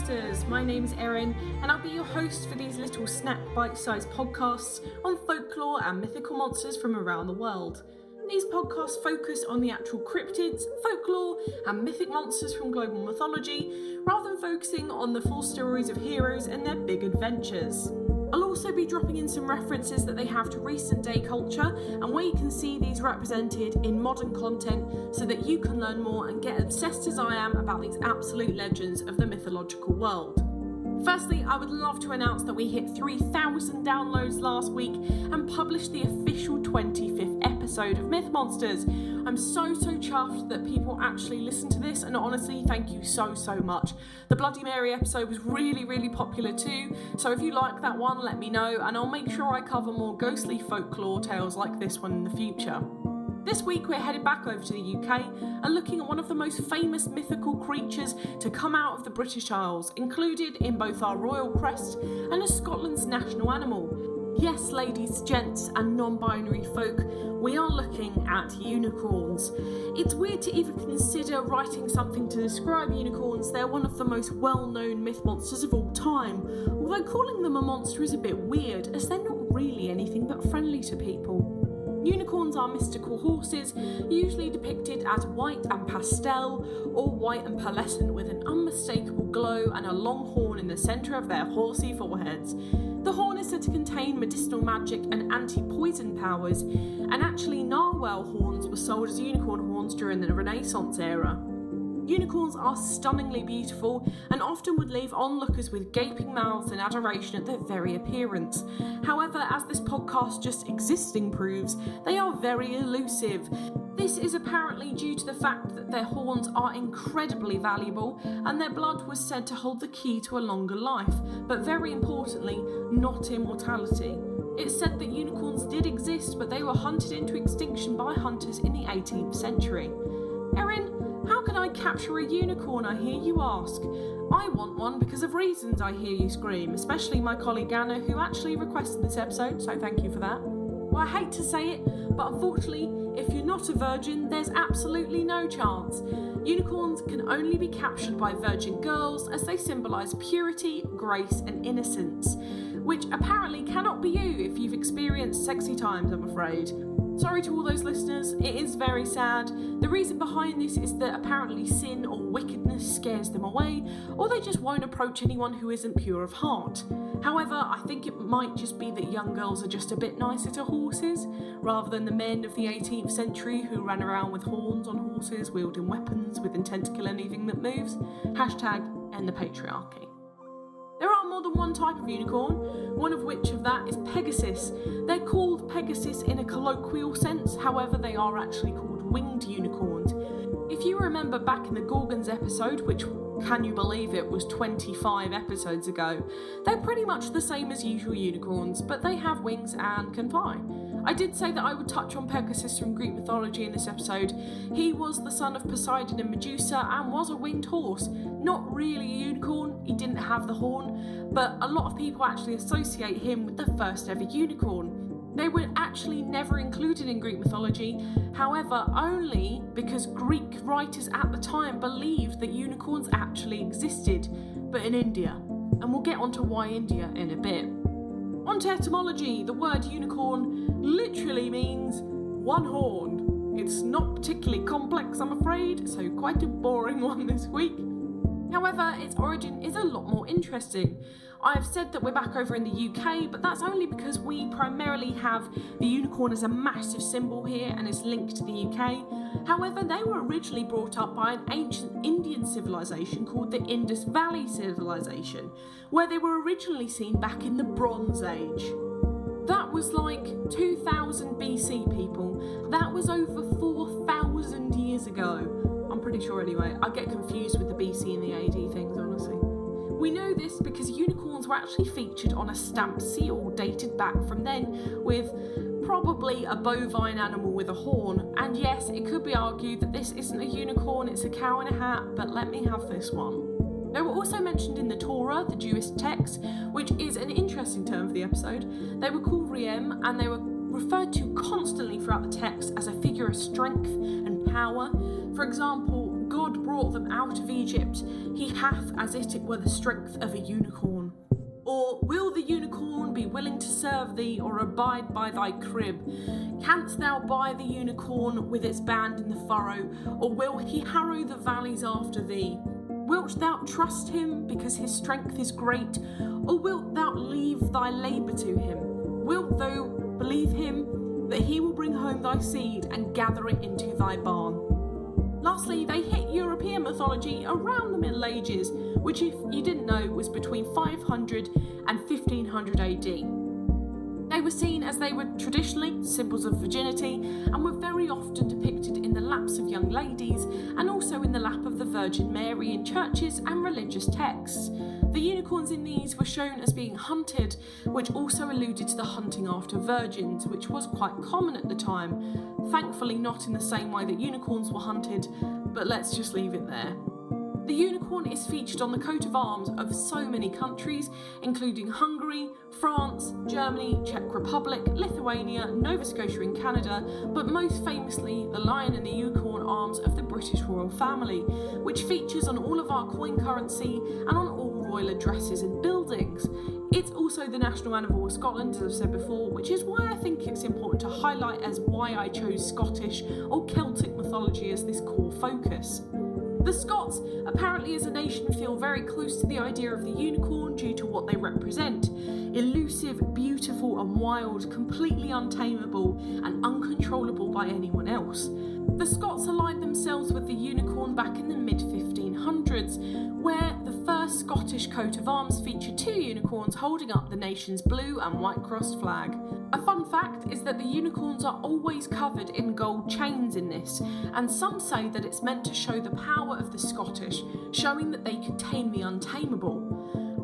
Monsters. My name is Erin, and I'll be your host for these little snack bite-sized podcasts on folklore and mythical monsters from around the world. These podcasts focus on the actual cryptids, folklore, and mythic monsters from global mythology, rather than focusing on the full stories of heroes and their big adventures. I'll also be dropping in some references that they have to recent day culture and where you can see these represented in modern content so that you can learn more and get obsessed as I am about these absolute legends of the mythological world. Firstly, I would love to announce that we hit 3,000 downloads last week and published the official 25th episode of Myth Monsters. I'm so chuffed that people actually listen to this, and honestly, thank you so much. The Bloody Mary episode was really popular too, so if you like that one, let me know, and I'll make sure I cover more ghostly folklore tales like this one in the future. This week we're headed back over to the UK and looking at one of the most famous mythical creatures to come out of the British Isles, included in both our royal crest and as Scotland's national animal. Yes, ladies, gents and non-binary folk, we are looking at unicorns. It's weird to even consider writing something to describe unicorns. They're one of the most well-known myth monsters of all time, although calling them a monster is a bit weird as they're not really anything but friendly to people. Unicorns are mystical horses, usually depicted as white and pastel, or white and pearlescent with an unmistakable glow and a long horn in the centre of their horsey foreheads. The horn is said to contain medicinal magic and anti-poison powers, and actually narwhal horns were sold as unicorn horns during the Renaissance era. Unicorns are stunningly beautiful and often would leave onlookers with gaping mouths in adoration at their very appearance. However, as this podcast just existing proves, they are very elusive. This is apparently due to the fact that their horns are incredibly valuable and their blood was said to hold the key to a longer life, but very importantly, not immortality. It's said that unicorns did exist, but they were hunted into extinction by hunters in the 18th century. Erin, how can I capture a unicorn, I hear you ask? I want one because of reasons, I hear you scream, especially my colleague Anna, who actually requested this episode, so thank you for that. Well, I hate to say it, but unfortunately, if you're not a virgin, there's absolutely no chance. Unicorns can only be captured by virgin girls as they symbolise purity, grace and innocence, which apparently cannot be you if you've experienced sexy times, I'm afraid. Sorry to all those listeners, it is very sad. The reason behind this is that apparently sin or wickedness scares them away, or they just won't approach anyone who isn't pure of heart. However, I think it might just be that young girls are just a bit nicer to horses, rather than the men of the 18th century who ran around with horns on horses, wielding weapons with intent to kill anything that moves. #end the patriarchy. There are more than one type of unicorn, one of which of that is Pegasus. They're called Pegasus in a colloquial sense, however they are actually called winged unicorns. If you remember back in the Gorgons episode, which, can you believe it, was 25 episodes ago, they're pretty much the same as usual unicorns, but they have wings and can fly. I did say that I would touch on Pegasus from Greek mythology in this episode. He was the son of Poseidon and Medusa and was a winged horse. Not really a unicorn, he didn't have the horn, but a lot of people actually associate him with the first ever unicorn. They were actually never included in Greek mythology, however, only because Greek writers at the time believed that unicorns actually existed, but in India. And we'll get onto why India in a bit. On to etymology, the word unicorn literally means one horn. It's not particularly complex, I'm afraid, so quite a boring one this week. However, its origin is a lot more interesting. I've said that we're back over in the UK, but that's only because we primarily have the unicorn as a massive symbol here and is linked to the UK. However, they were originally brought up by an ancient Indian civilization called the Indus Valley Civilization, where they were originally seen back in the Bronze Age. That was like 2000 BC, people. That was over 4,000 years ago. I'm pretty sure anyway. I get confused with the BC and the AD things, honestly. We know this because unicorns were actually featured on a stamp seal dated back from then, with probably a bovine animal with a horn. And yes, it could be argued that this isn't a unicorn, it's a cow in a hat, but let me have this one. They were also mentioned in the Torah, the Jewish text, which is an interesting term for the episode. They were called Riem, and they were referred to constantly throughout the text as a figure of strength and power. For example, God brought them out of Egypt, he hath as it were the strength of a unicorn. Or will the unicorn be willing to serve thee, or abide by thy crib? Canst thou buy the unicorn with its band in the furrow, or will he harrow the valleys after thee? Wilt thou trust him, because his strength is great, or wilt thou leave thy labour to him? Wilt thou believe him, that he will bring home thy seed, and gather it into thy barn? Lastly, they hit European mythology around the Middle Ages, which, if you didn't know, was between 500 and 1500 AD. They were seen as they were traditionally symbols of virginity and were very often depicted in the laps of young ladies and also in the lap of the Virgin Mary in churches and religious texts. The unicorns in these were shown as being hunted, which also alluded to the hunting after virgins, which was quite common at the time. Thankfully not in the same way that unicorns were hunted, but let's just leave it there. The unicorn is featured on the coat of arms of so many countries, including Hungary, France, Germany, Czech Republic, Lithuania, Nova Scotia in Canada, but most famously the lion and the unicorn arms of the British royal family, which features on all of our coin currency and on all royal addresses and buildings. It's also the national animal of Scotland, as I've said before, which is why I think it's important to highlight as why I chose Scottish or Celtic mythology as this core focus. The Scots, apparently as a nation, feel very close to the idea of the unicorn due to what they represent. Elusive, beautiful and wild, completely untamable and uncontrollable by anyone else. The Scots aligned themselves with the unicorn back in the mid-1500s, where the first Scottish coat of arms featured two unicorns holding up the nation's blue and white crossed flag. A fun fact is that the unicorns are always covered in gold chains in this, and some say that it's meant to show the power of the Scottish, showing that they could tame the untamable.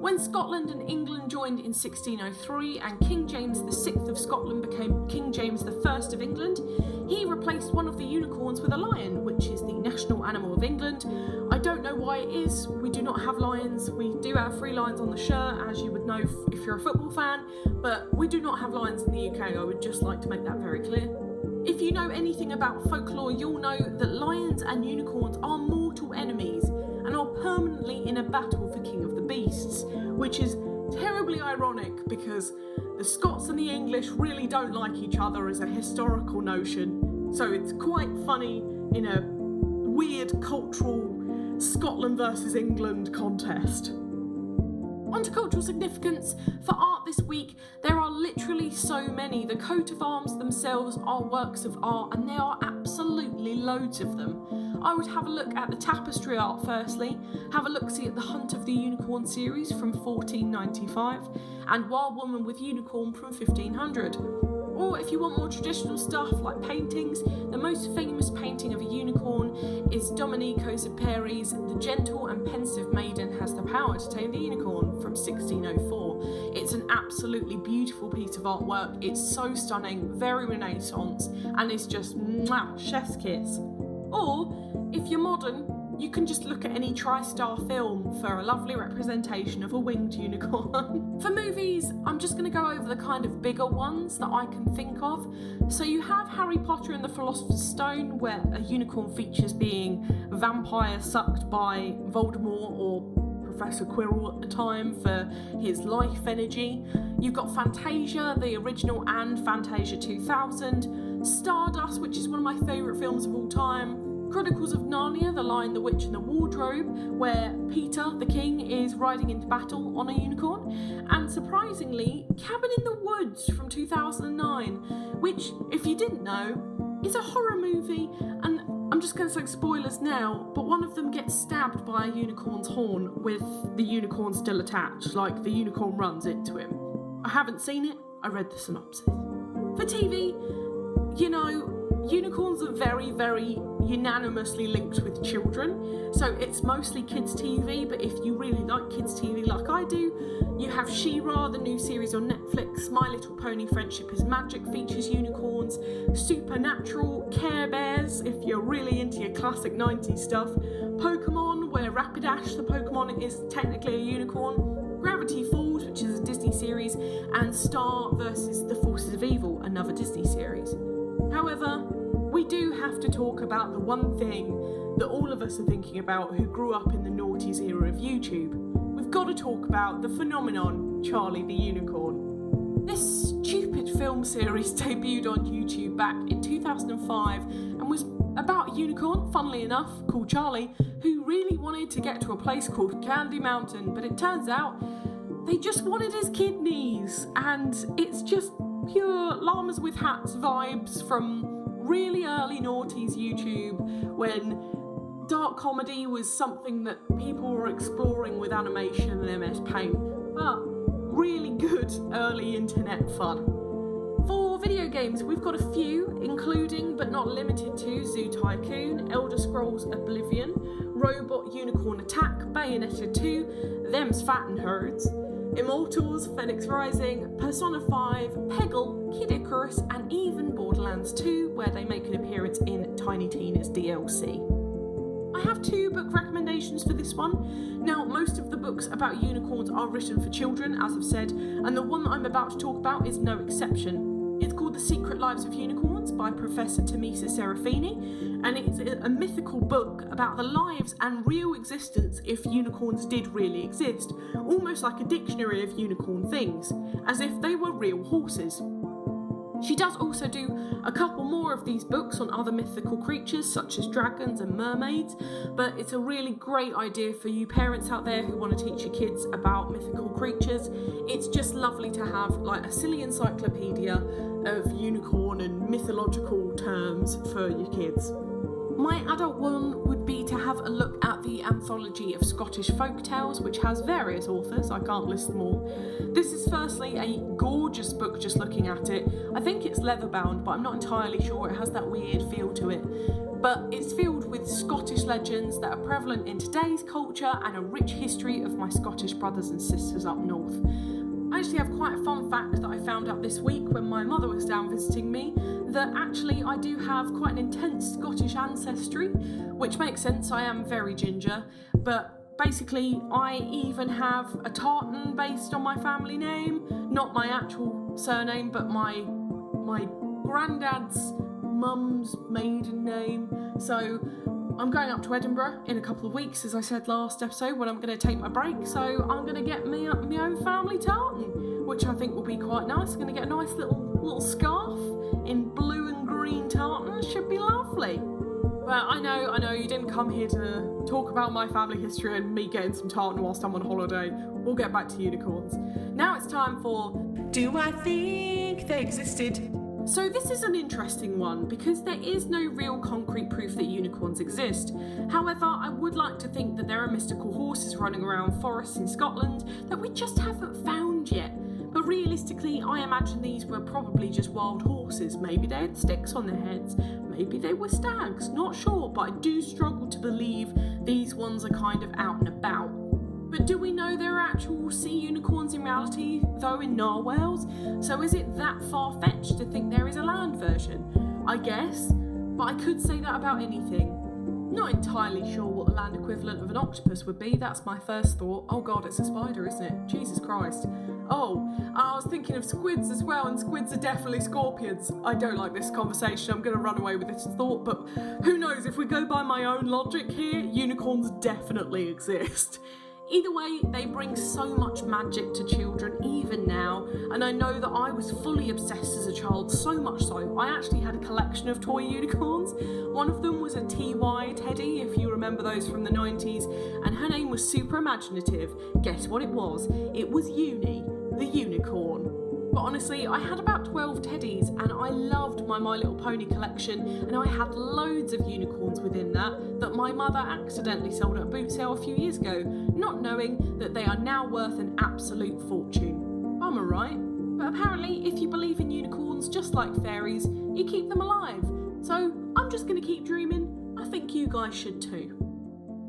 When Scotland and England joined in 1603 and King James VI of Scotland became King James I of England, he replaced one of the unicorns with a lion, which is the national animal of England. I don't know why it is. We do not have lions. We do have 3 lions on the shirt, as you would know if you're a football fan, but we do not have lions in the UK. I would just like to make that very clear. If you know anything about folklore, you'll know that lions and unicorns are mortal enemies and are permanently in a battle for King of the Beasts, which is terribly ironic because the Scots and the English really don't like each other as a historical notion, so it's quite funny in a weird cultural Scotland versus England contest. On to cultural significance. For art this week, there are literally so many. The coat of arms themselves are works of art, and there are absolutely loads of them. I would have a look at the tapestry art firstly, have a look-see at the Hunt of the Unicorn series from 1495, and Wild Woman with Unicorn from 1500. Or if you want more traditional stuff like paintings, the most famous painting of a unicorn is Domenico Zeperi's The Gentle and Pensive Maiden Has the Power to Tame the Unicorn from 1604. It's an absolutely beautiful piece of artwork. It's so stunning, very Renaissance, and it's just chef's kiss. Or, if you're modern, you can just look at any TriStar film for a lovely representation of a winged unicorn. For movies, I'm just going to go over the kind of bigger ones that I can think of. So you have Harry Potter and the Philosopher's Stone, where a unicorn features being vampire sucked by Voldemort or Professor Quirrell at the time for his life energy. You've got Fantasia, the original, and Fantasia 2000. Stardust, which is one of my favourite films of all time. Chronicles of Narnia, The Lion, the Witch and the Wardrobe, where Peter, the king, is riding into battle on a unicorn. And surprisingly, Cabin in the Woods from 2009, which, if you didn't know, is a horror movie, and I'm just going to say spoilers now, but one of them gets stabbed by a unicorn's horn with the unicorn still attached, like the unicorn runs into him. I haven't seen it, I read the synopsis. For TV, you know, unicorns are very, very unanimously linked with children, so it's mostly kids TV, but if you really like kids TV like I do, you have She-Ra, the new series on Netflix. My Little Pony Friendship is Magic features unicorns. Supernatural, Care Bears if you're really into your classic 90s stuff. Pokemon, where Rapidash the Pokemon is technically a unicorn. Gravity Falls, which is a Disney series, and Star vs. the Forces of Evil, another Disney series. However, we do have to talk about the one thing that all of us are thinking about who grew up in the noughties era of YouTube. We've got to talk about the phenomenon Charlie the Unicorn. This stupid film series debuted on YouTube back in 2005 and was about a unicorn, funnily enough, called Charlie, who really wanted to get to a place called Candy Mountain, but it turns out they just wanted his kidneys, and it's just pure llamas with hats vibes from really early noughties YouTube, when dark comedy was something that people were exploring with animation and MS Paint, but really good early internet fun. For video games, we've got a few, including but not limited to Zoo Tycoon, Elder Scrolls Oblivion, Robot Unicorn Attack, Bayonetta 2, Them's Fatten Herds, Immortals, Phoenix Rising, Persona 5, Peggle, Kid Icarus, and even Borderlands 2, where they make an appearance in Tiny Tina's DLC. I have 2 book recommendations for this one. Now, most of the books about unicorns are written for children, as I've said, and the one that I'm about to talk about is no exception. It's called The Secret Lives of Unicorns by Professor Tamisa Serafini, and it's a mythical book about the lives and real existence if unicorns did really exist, almost like a dictionary of unicorn things, as if they were real horses. She does also do a couple more of these books on other mythical creatures such as dragons and mermaids, but it's a really great idea for you parents out there who want to teach your kids about mythical creatures. It's just lovely to have like a silly encyclopedia of unicorn and mythological terms for your kids. My adult one would be to have a look at the anthology of Scottish folk tales, which has various authors, I can't list them all. This is firstly a gorgeous book just looking at it. I think it's leather bound, but I'm not entirely sure, it has that weird feel to it. But it's filled with Scottish legends that are prevalent in today's culture and a rich history of my Scottish brothers and sisters up north. I actually have quite a fun fact that I found out this week when my mother was down visiting me, that actually I do have quite an intense Scottish ancestry, which makes sense, I am very ginger, but basically I even have a tartan based on my family name, not my actual surname, but my granddad's mum's maiden name. So I'm going up to Edinburgh in a couple of weeks, as I said last episode, when I'm going to take my break, so I'm going to get me my own family tartan, which I think will be quite nice. I'm going to get a nice little scarf in blue and green tartan, should be lovely. But I know you didn't come here to talk about my family history and me getting some tartan whilst I'm on holiday. We'll get back to unicorns. Now it's time for Do I Think They Existed? So this is an interesting one because there is no real concrete proof that unicorns exist. However, I would like to think that there are mystical horses running around forests in Scotland that we just haven't found yet. But realistically, I imagine these were probably just wild horses. Maybe they had sticks on their heads, maybe they were stags, not sure, but I do struggle to believe these ones are kind of out and about. But do we know there are actual sea unicorns in reality, though, in narwhals? So is it that far-fetched to think there is a land version? I guess, but I could say that about anything. Not entirely sure what the land equivalent of an octopus would be, that's my first thought. Oh god, it's a spider, isn't it? Jesus Christ. Oh, I was thinking of squids as well, and squids are definitely scorpions. I don't like this conversation, I'm going to run away with this thought, but who knows, if we go by my own logic here, unicorns definitely exist. Either way, they bring so much magic to children even now, and I know that I was fully obsessed as a child, so much so, I actually had a collection of toy unicorns. One of them was a TY teddy, if you remember those from the 90s, and her name was super imaginative. Guess what it was? It was Uni, the unicorn. But honestly, I had about 12 teddies and I loved my My Little Pony collection, and I had loads of unicorns within that my mother accidentally sold at a boot sale a few years ago, not knowing that they are now worth an absolute fortune. Bummer, right? But apparently, if you believe in unicorns just like fairies, you keep them alive. So I'm just going to keep dreaming. I think you guys should too.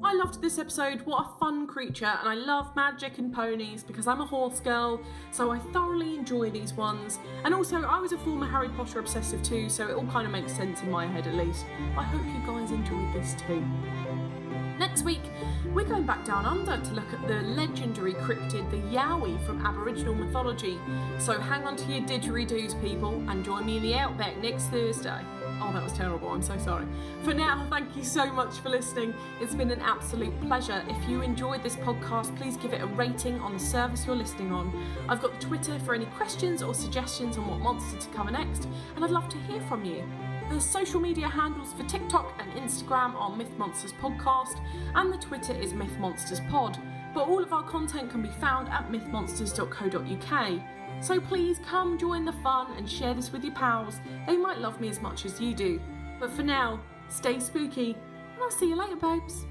I loved this episode, what a fun creature, and I love magic and ponies because I'm a horse girl, so I thoroughly enjoy these ones. And also, I was a former Harry Potter obsessive too, so it all kind of makes sense in my head at least. I hope you guys enjoyed this too. Next week, we're going back down under to look at the legendary cryptid, the Yowie from Aboriginal mythology. So hang on to your didgeridoos, people, and join me in the Outback next Thursday. Oh, that was terrible. I'm so sorry. For now, thank you so much for listening. It's been an absolute pleasure. If you enjoyed this podcast, please give it a rating on the service you're listening on. I've got Twitter for any questions or suggestions on what monster to cover next, and I'd love to hear from you. The social media handles for TikTok and Instagram are Myth Monsters Podcast, and the Twitter is Myth Monsters Pod. But all of our content can be found at mythmonsters.co.uk. So please come join the fun and share this with your pals. They might love me as much as you do. But for now, stay spooky, and I'll see you later, babes.